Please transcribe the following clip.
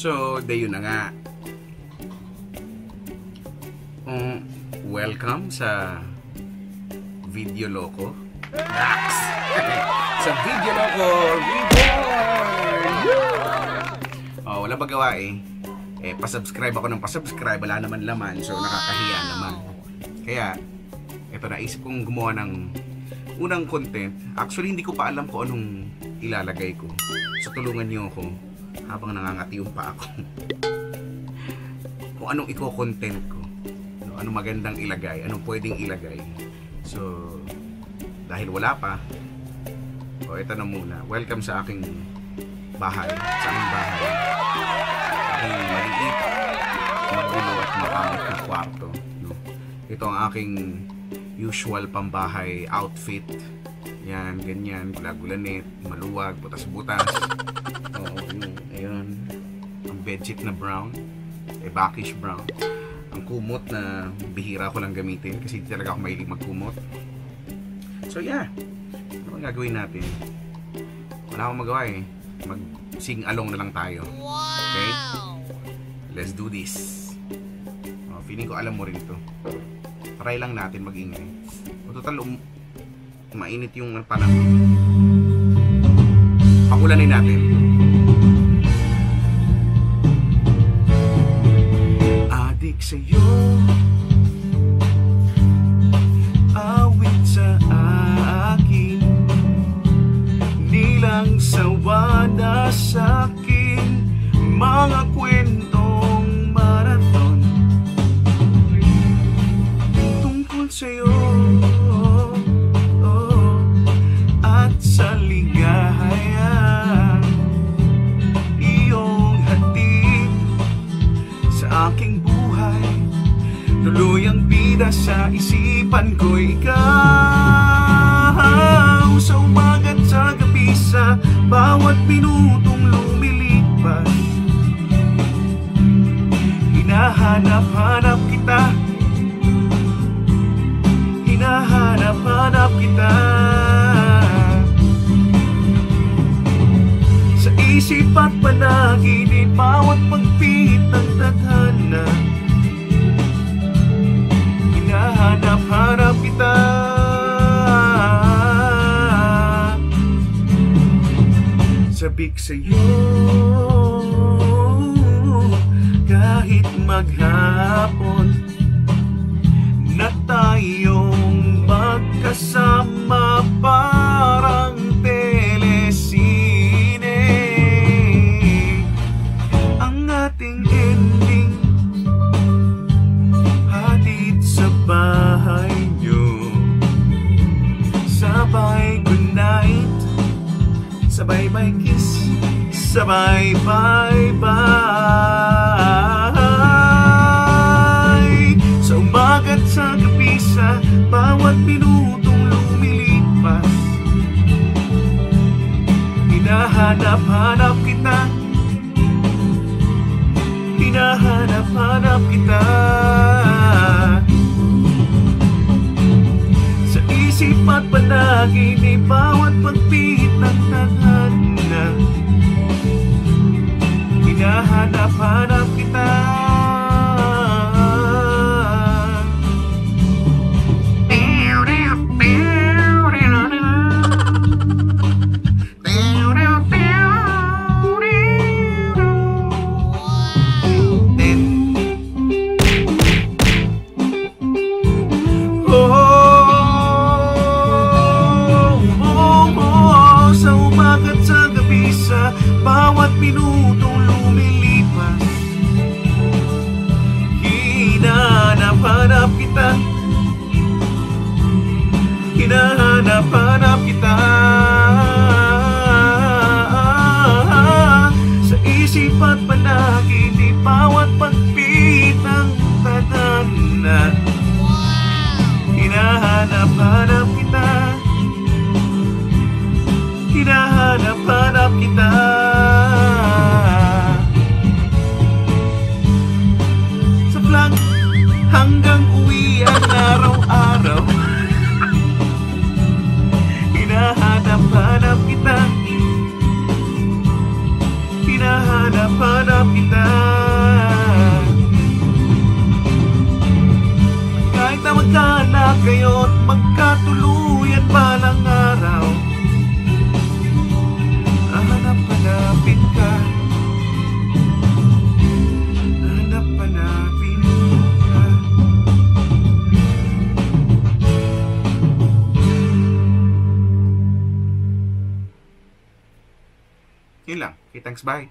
So, dayon na nga. Welcome sa Video Loco. Sa Video Loco Reborn! Wala magawa pasubscribe ako ng pasubscribe. Wala naman laman. So, nakakahiya naman. Kaya, eto naisip kong gumawa ng unang content. Actually, hindi ko pa alam kung anong ilalagay ko. So, tulungan niyo ako habang nangangati yung pa ako. Kung anong i-content ko. Anong magandang ilagay. Anong pwedeng ilagay. So, dahil wala pa, ito na muna. Welcome sa aking bahay. Sa aming bahay. Aking maliit, magulo at mapangit na kwarto. Ito ang aking usual pambahay outfit. Yan, ganyan. Gula-gulanit, maluwag, butas-butas. Ayun. Ang bedsheet na brown. Bakish brown. Ang kumot na bihira ko lang gamitin kasi hindi talaga ako mahilig magkumot. So yeah. Ano ang gagawin natin? Wala akong magawa mag-sing along na lang tayo. Okay? Let's do this. Feeling ko alam mo rin ito. Try lang natin mag-ingay. Total mainit yung panahon. Pakulanin natin. Adik sa'yo, awit sa akin, nilang sawa na sa'kin, mga kwentong marathon tungkol sa'yo. At sa ligaya iyong hatid sa aking buhay, tuloy ang bida sa isipan ko. Ikaw sa umaga't sa gabi, sa bawat minutong lumilipas, hinahanap-hanap kita, hinahanap-hanap kita. Sa isip at panaginip, bawat pagpihit ng tadhana, hinahanap-hanap kita. Sabik sa'yo kahit maghapon na tayong magkasama, parang telesine ang ating ending. Hatid sa bahay nyo, sabay goodnight, sabay bye kiss, sabay bye bye. Sa umaga't sa gabi, sa bawat minutong lumilipas, hinahanap-hanap kita, hinahanap-hanap kita. Sa isip at panaginip, bawat pagpihit ng tadhana, hinahanap-hanap kita. Bawat minutong lumilipas, hinahanap-hanap kita, hinahanap-hanap kita. Sa isip at panaginip, bawat pagpihit ng tadhana, hinahanap-hanap kita, hinahanap-hanap kita. Sa vlog hanggang uwi ang araw-araw, hinahanap-hanap kita, hinahanap-hanap kita. thanks, bye!